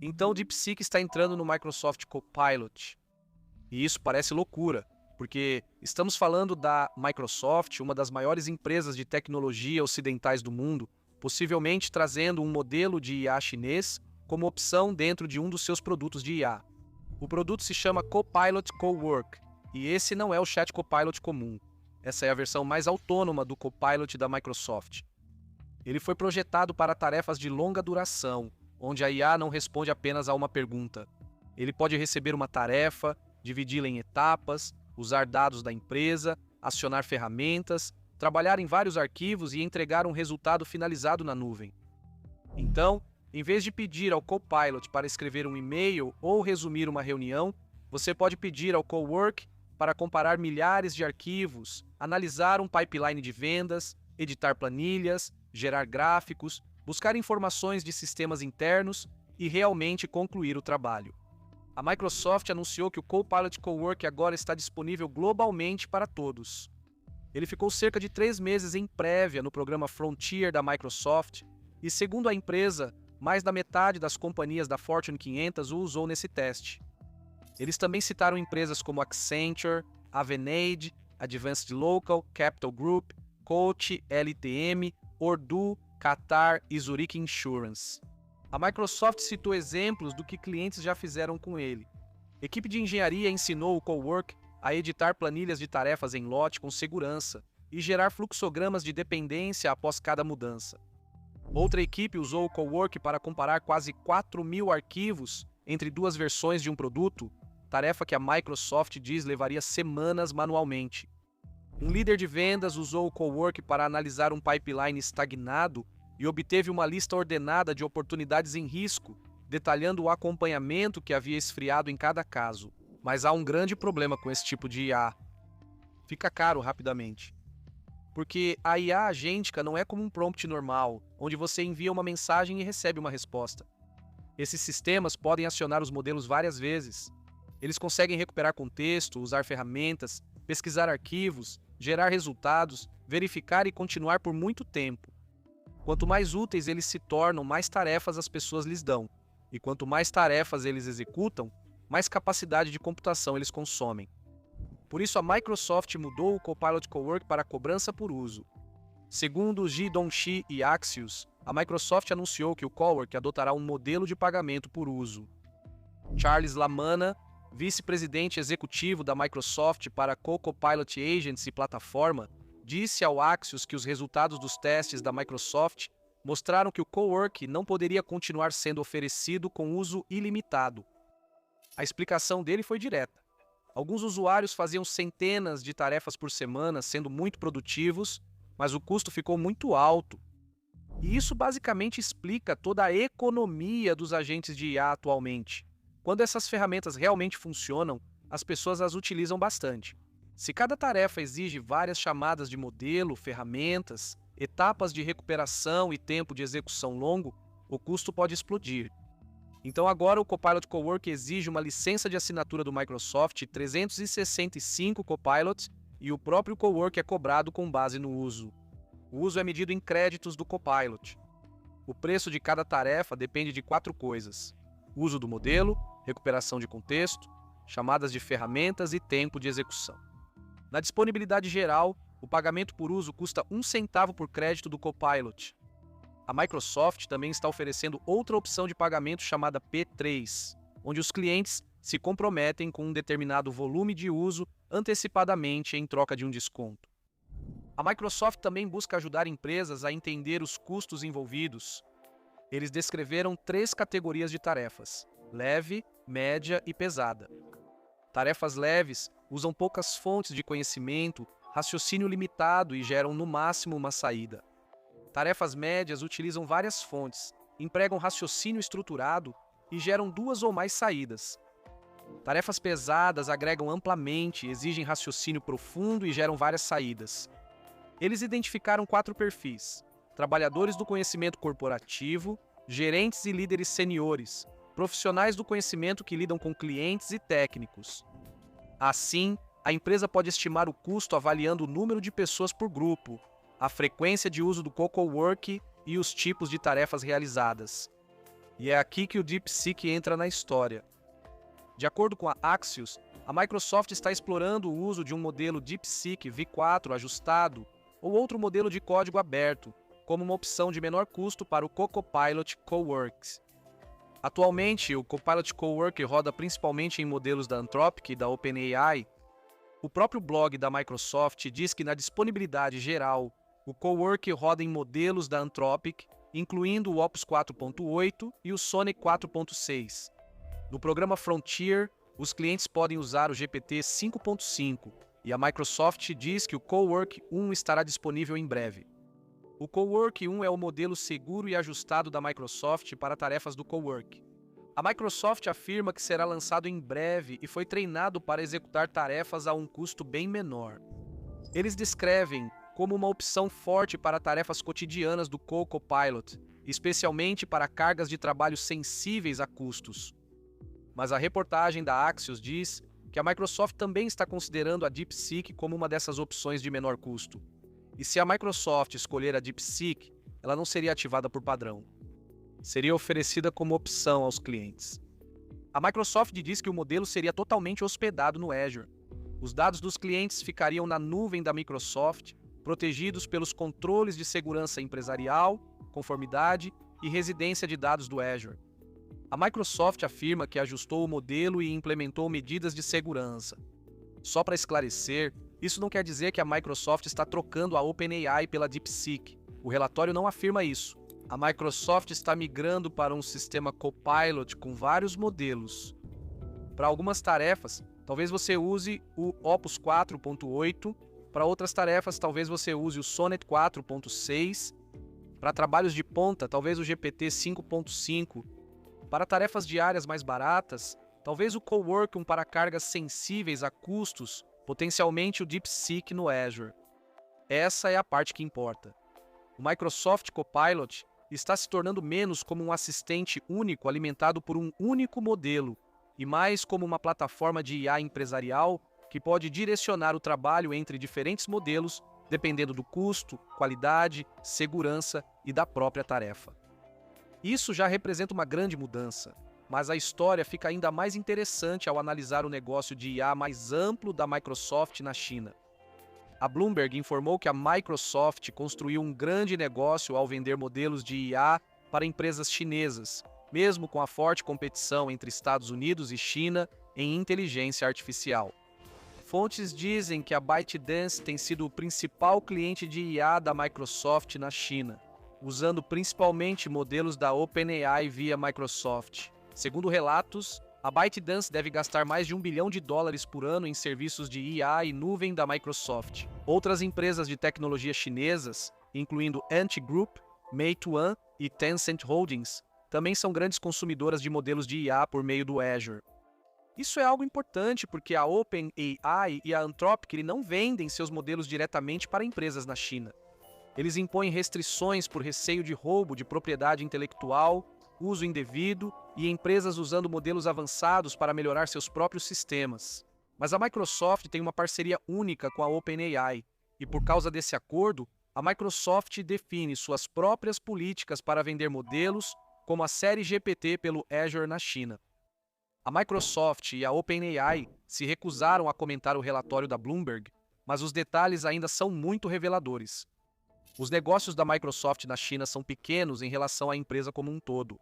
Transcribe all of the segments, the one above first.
Então o DeepSeek está entrando no Microsoft Copilot. E isso parece loucura, porque estamos falando da Microsoft, uma das maiores empresas de tecnologia ocidentais do mundo, possivelmente trazendo um modelo de IA chinês como opção dentro de um dos seus produtos de IA. O produto se chama Copilot Cowork, e esse não é o Chat Copilot comum. Essa é a versão mais autônoma do Copilot da Microsoft. Ele foi projetado para tarefas de longa duração, onde a IA não responde apenas a uma pergunta. Ele pode receber uma tarefa, dividi-la em etapas, usar dados da empresa, acionar ferramentas, trabalhar em vários arquivos e entregar um resultado finalizado na nuvem. Então, em vez de pedir ao Copilot para escrever um e-mail ou resumir uma reunião, você pode pedir ao Cowork para comparar milhares de arquivos, analisar um pipeline de vendas, editar planilhas, gerar gráficos, buscar informações de sistemas internos e realmente concluir o trabalho. A Microsoft anunciou que o Copilot Cowork agora está disponível globalmente para todos. Ele ficou cerca de 3 meses em prévia no programa Frontier da Microsoft e, segundo a empresa, mais da metade das companhias da Fortune 500 o usou nesse teste. Eles também citaram empresas como Accenture, Avanade, Advanced Local, Capital Group, Coach, LTM, Ordu, Qatar e Zurich Insurance. A Microsoft citou exemplos do que clientes já fizeram com ele. Equipe de engenharia ensinou o Cowork a editar planilhas de tarefas em lote com segurança e gerar fluxogramas de dependência após cada mudança. Outra equipe usou o Cowork para comparar quase 4.000 arquivos entre duas versões de um produto, tarefa que a Microsoft diz levaria semanas manualmente. Um líder de vendas usou o Cowork para analisar um pipeline estagnado e obteve uma lista ordenada de oportunidades em risco, detalhando o acompanhamento que havia esfriado em cada caso. Mas há um grande problema com esse tipo de IA. Fica caro rapidamente. Porque a IA agêntica não é como um prompt normal, onde você envia uma mensagem e recebe uma resposta. Esses sistemas podem acionar os modelos várias vezes. Eles conseguem recuperar contexto, usar ferramentas, pesquisar arquivos, gerar resultados, verificar e continuar por muito tempo. Quanto mais úteis eles se tornam, mais tarefas as pessoas lhes dão. E quanto mais tarefas eles executam, mais capacidade de computação eles consomem. Por isso, a Microsoft mudou o Copilot Cowork para cobrança por uso. Segundo Ji Dongxi e Axios, a Microsoft anunciou que o Cowork adotará um modelo de pagamento por uso. Charles Lamanna, vice-presidente executivo da Microsoft para a Copilot Agents e plataforma, disse ao Axios que os resultados dos testes da Microsoft mostraram que o Cowork não poderia continuar sendo oferecido com uso ilimitado. A explicação dele foi direta. Alguns usuários faziam centenas de tarefas por semana, sendo muito produtivos, mas o custo ficou muito alto. E isso basicamente explica toda a economia dos agentes de IA atualmente. Quando essas ferramentas realmente funcionam, as pessoas as utilizam bastante. Se cada tarefa exige várias chamadas de modelo, ferramentas, etapas de recuperação e tempo de execução longo, o custo pode explodir. Então agora o Copilot Cowork exige uma licença de assinatura do Microsoft 365 Copilots e o próprio Cowork é cobrado com base no uso. O uso é medido em créditos do Copilot. O preço de cada tarefa depende de 4 coisas: uso do modelo, recuperação de contexto, chamadas de ferramentas e tempo de execução. Na disponibilidade geral, o pagamento por uso custa 1 centavo por crédito do Copilot. A Microsoft também está oferecendo outra opção de pagamento chamada P3, onde os clientes se comprometem com um determinado volume de uso antecipadamente em troca de um desconto. A Microsoft também busca ajudar empresas a entender os custos envolvidos. Eles descreveram 3 categorias de tarefas: leve, média e pesada. Tarefas leves usam poucas fontes de conhecimento, raciocínio limitado e geram no máximo uma saída. Tarefas médias utilizam várias fontes, empregam raciocínio estruturado e geram 2 ou mais saídas. Tarefas pesadas agregam amplamente, exigem raciocínio profundo e geram várias saídas. Eles identificaram 4 perfis: trabalhadores do conhecimento corporativo, gerentes e líderes seniores, profissionais do conhecimento que lidam com clientes e técnicos. Assim, a empresa pode estimar o custo avaliando o número de pessoas por grupo, a frequência de uso do Cowork e os tipos de tarefas realizadas. E é aqui que o DeepSeek entra na história. De acordo com a Axios, a Microsoft está explorando o uso de um modelo DeepSeek V4 ajustado ou outro modelo de código aberto, como uma opção de menor custo para o Copilot Coworks. Atualmente, o Copilot Cowork roda principalmente em modelos da Anthropic e da OpenAI. O próprio blog da Microsoft diz que na disponibilidade geral, o Cowork roda em modelos da Anthropic, incluindo o Opus 4.8 e o Sonnet 4.6. No programa Frontier, os clientes podem usar o GPT 5.5 e a Microsoft diz que o Cowork 1 estará disponível em breve. O Cowork 1 é o modelo seguro e ajustado da Microsoft para tarefas do Cowork. A Microsoft afirma que será lançado em breve e foi treinado para executar tarefas a um custo bem menor. Eles descrevem como uma opção forte para tarefas cotidianas do Copilot, especialmente para cargas de trabalho sensíveis a custos. Mas a reportagem da Axios diz que a Microsoft também está considerando a DeepSeek como uma dessas opções de menor custo. E se a Microsoft escolher a DeepSeek, ela não seria ativada por padrão. Seria oferecida como opção aos clientes. A Microsoft diz que o modelo seria totalmente hospedado no Azure. Os dados dos clientes ficariam na nuvem da Microsoft, protegidos pelos controles de segurança empresarial, conformidade e residência de dados do Azure. A Microsoft afirma que ajustou o modelo e implementou medidas de segurança. Só para esclarecer, isso não quer dizer que a Microsoft está trocando a OpenAI pela DeepSeek. O relatório não afirma isso. A Microsoft está migrando para um sistema Copilot com vários modelos. Para algumas tarefas, talvez você use o Opus 4.8. Para outras tarefas, talvez você use o Sonnet 4.6. Para trabalhos de ponta, talvez o GPT 5.5. Para tarefas diárias mais baratas, talvez o Cowork para cargas sensíveis a custos, potencialmente o DeepSeek no Azure. Essa é a parte que importa. O Microsoft Copilot está se tornando menos como um assistente único alimentado por um único modelo, e mais como uma plataforma de IA empresarial que pode direcionar o trabalho entre diferentes modelos, dependendo do custo, qualidade, segurança e da própria tarefa. Isso já representa uma grande mudança, mas a história fica ainda mais interessante ao analisar o negócio de IA mais amplo da Microsoft na China. A Bloomberg informou que a Microsoft construiu um grande negócio ao vender modelos de IA para empresas chinesas, mesmo com a forte competição entre Estados Unidos e China em inteligência artificial. Fontes dizem que a ByteDance tem sido o principal cliente de IA da Microsoft na China, usando principalmente modelos da OpenAI via Microsoft. Segundo relatos, a ByteDance deve gastar mais de $1 bilhão por ano em serviços de IA e nuvem da Microsoft. Outras empresas de tecnologia chinesas, incluindo Ant Group, Meituan e Tencent Holdings, também são grandes consumidoras de modelos de IA por meio do Azure. Isso é algo importante porque a OpenAI e a Anthropic não vendem seus modelos diretamente para empresas na China. Eles impõem restrições por receio de roubo de propriedade intelectual, uso indevido e empresas usando modelos avançados para melhorar seus próprios sistemas. Mas a Microsoft tem uma parceria única com a OpenAI, e por causa desse acordo, a Microsoft define suas próprias políticas para vender modelos, como a série GPT pelo Azure na China. A Microsoft e a OpenAI se recusaram a comentar o relatório da Bloomberg, mas os detalhes ainda são muito reveladores. Os negócios da Microsoft na China são pequenos em relação à empresa como um todo.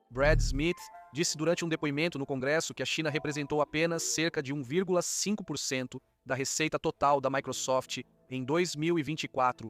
Brad Smith disse durante um depoimento no Congresso que a China representou apenas cerca de 1,5% da receita total da Microsoft em 2024.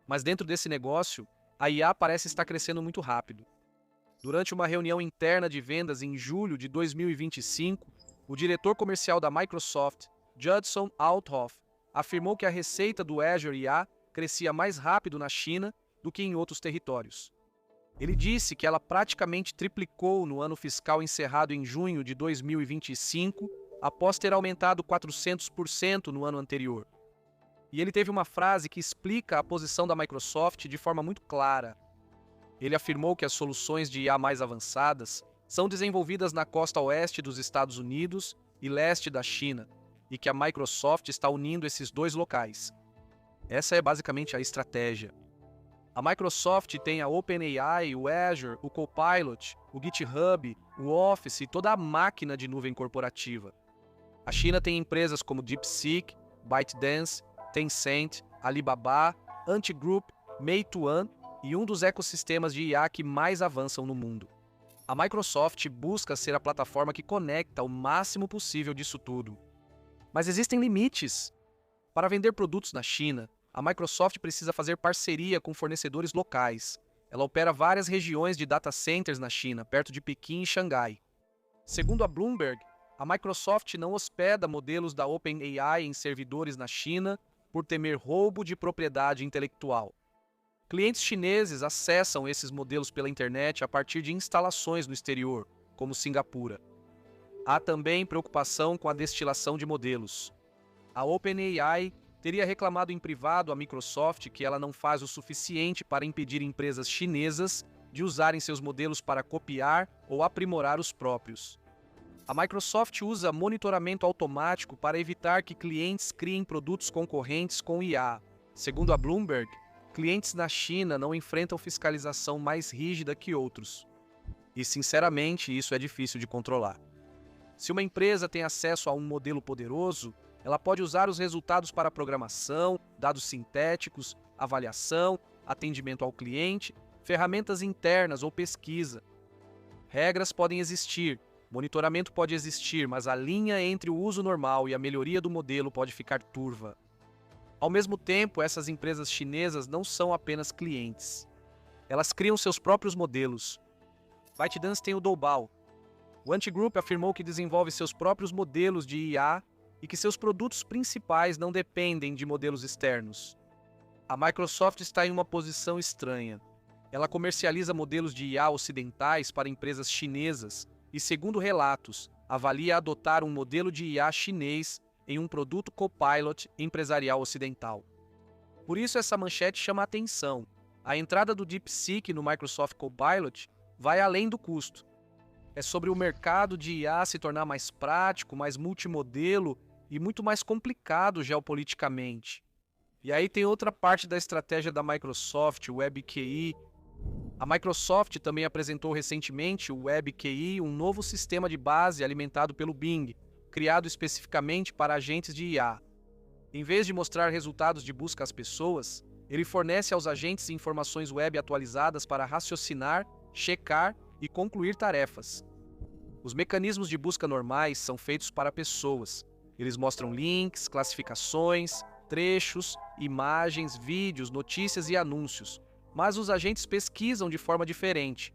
Mas dentro desse negócio, a IA parece estar crescendo muito rápido. Durante uma reunião interna de vendas em julho de 2025, o diretor comercial da Microsoft, Judson Althoff, afirmou que a receita do Azure IA crescia mais rápido na China do que em outros territórios. Ele disse que ela praticamente triplicou no ano fiscal encerrado em junho de 2025, após ter aumentado 400% no ano anterior. E ele teve uma frase que explica a posição da Microsoft de forma muito clara. Ele afirmou que as soluções de IA mais avançadas são desenvolvidas na costa oeste dos Estados Unidos e leste da China, e que a Microsoft está unindo esses dois locais. Essa é basicamente a estratégia. A Microsoft tem a OpenAI, o Azure, o Copilot, o GitHub, o Office e toda a máquina de nuvem corporativa. A China tem empresas como DeepSeek, ByteDance, Tencent, Alibaba, Ant Group, Meituan e um dos ecossistemas de IA que mais avançam no mundo. A Microsoft busca ser a plataforma que conecta o máximo possível disso tudo. Mas existem limites. Para vender produtos na China, a Microsoft precisa fazer parceria com fornecedores locais. Ela opera várias regiões de data centers na China, perto de Pequim e Xangai. Segundo a Bloomberg, a Microsoft não hospeda modelos da OpenAI em servidores na China por temer roubo de propriedade intelectual. Clientes chineses acessam esses modelos pela internet a partir de instalações no exterior, como Singapura. Há também preocupação com a destilação de modelos. A OpenAI teria reclamado em privado à Microsoft que ela não faz o suficiente para impedir empresas chinesas de usarem seus modelos para copiar ou aprimorar os próprios. A Microsoft usa monitoramento automático para evitar que clientes criem produtos concorrentes com IA. Segundo a Bloomberg, clientes na China não enfrentam fiscalização mais rígida que outros. E, sinceramente, isso é difícil de controlar. Se uma empresa tem acesso a um modelo poderoso, ela pode usar os resultados para programação, dados sintéticos, avaliação, atendimento ao cliente, ferramentas internas ou pesquisa. Regras podem existir, monitoramento pode existir, mas a linha entre o uso normal e a melhoria do modelo pode ficar turva. Ao mesmo tempo, essas empresas chinesas não são apenas clientes. Elas criam seus próprios modelos. ByteDance tem o Doubao. O Ant Group afirmou que desenvolve seus próprios modelos de IA e que seus produtos principais não dependem de modelos externos. A Microsoft está em uma posição estranha. Ela comercializa modelos de IA ocidentais para empresas chinesas e, segundo relatos, avalia adotar um modelo de IA chinês em um produto Copilot empresarial ocidental. Por isso essa manchete chama a atenção. A entrada do DeepSeek no Microsoft Copilot vai além do custo. É sobre o mercado de IA se tornar mais prático, mais multimodelo e muito mais complicado geopoliticamente. E aí tem outra parte da estratégia da Microsoft, o WebQI. A Microsoft também apresentou recentemente o WebQI, um novo sistema de base alimentado pelo Bing, criado especificamente para agentes de IA. Em vez de mostrar resultados de busca às pessoas, ele fornece aos agentes informações web atualizadas para raciocinar, checar e concluir tarefas. Os mecanismos de busca normais são feitos para pessoas. Eles mostram links, classificações, trechos, imagens, vídeos, notícias e anúncios. Mas os agentes pesquisam de forma diferente.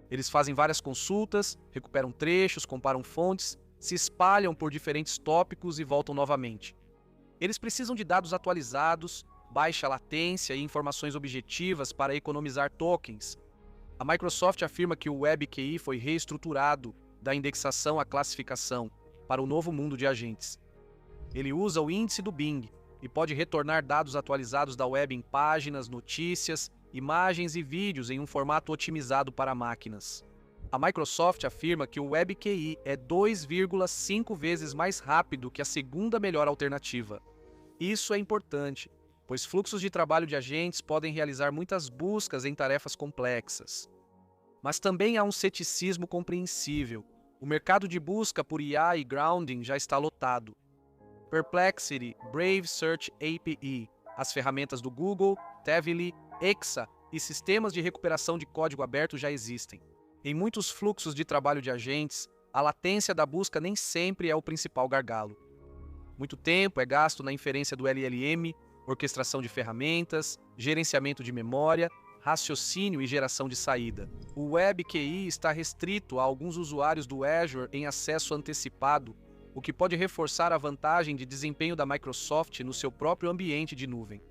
Eles fazem várias consultas, recuperam trechos, comparam fontes, se espalham por diferentes tópicos e voltam novamente. Eles precisam de dados atualizados, baixa latência e informações objetivas para economizar tokens. A Microsoft afirma que o WebQI foi reestruturado da indexação à classificação para o novo mundo de agentes. Ele usa o índice do Bing e pode retornar dados atualizados da web em páginas, notícias, imagens e vídeos em um formato otimizado para máquinas. A Microsoft afirma que o WebQI é 2,5 vezes mais rápido que a segunda melhor alternativa. Isso é importante, pois fluxos de trabalho de agentes podem realizar muitas buscas em tarefas complexas. Mas também há um ceticismo compreensível. O mercado de busca por IA e grounding já está lotado. Perplexity, Brave Search API, as ferramentas do Google, Tavily, Exa e sistemas de recuperação de código aberto já existem. Em muitos fluxos de trabalho de agentes, a latência da busca nem sempre é o principal gargalo. Muito tempo é gasto na inferência do LLM, orquestração de ferramentas, gerenciamento de memória, raciocínio e geração de saída. O WebQI está restrito a alguns usuários do Azure em acesso antecipado, o que pode reforçar a vantagem de desempenho da Microsoft no seu próprio ambiente de nuvem.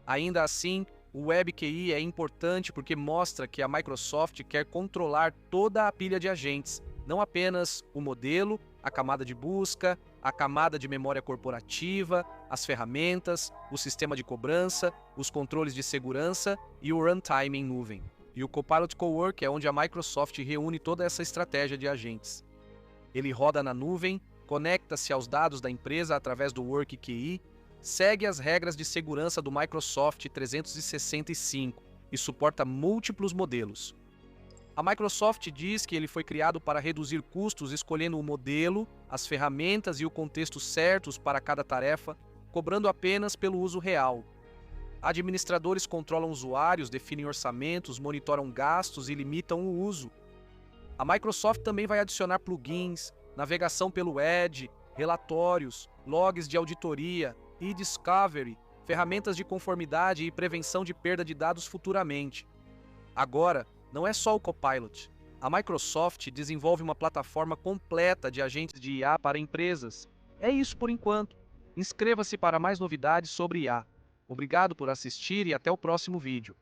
Ainda assim, o WebQI é importante porque mostra que a Microsoft quer controlar toda a pilha de agentes, não apenas o modelo, a camada de busca, a camada de memória corporativa, as ferramentas, o sistema de cobrança, os controles de segurança e o runtime em nuvem. E o Copilot Cowork é onde a Microsoft reúne toda essa estratégia de agentes. Ele roda na nuvem, conecta-se aos dados da empresa através do WorkQI, segue as regras de segurança do Microsoft 365 e suporta múltiplos modelos. A Microsoft diz que ele foi criado para reduzir custos escolhendo o modelo, as ferramentas e o contexto certos para cada tarefa, cobrando apenas pelo uso real. Administradores controlam usuários, definem orçamentos, monitoram gastos e limitam o uso. A Microsoft também vai adicionar plugins, navegação pelo Edge, relatórios, logs de auditoria, e-discovery, ferramentas de conformidade e prevenção de perda de dados futuramente. Agora, não é só o Copilot. A Microsoft desenvolve uma plataforma completa de agentes de IA para empresas. É isso por enquanto. Inscreva-se para mais novidades sobre IA. Obrigado por assistir e até o próximo vídeo.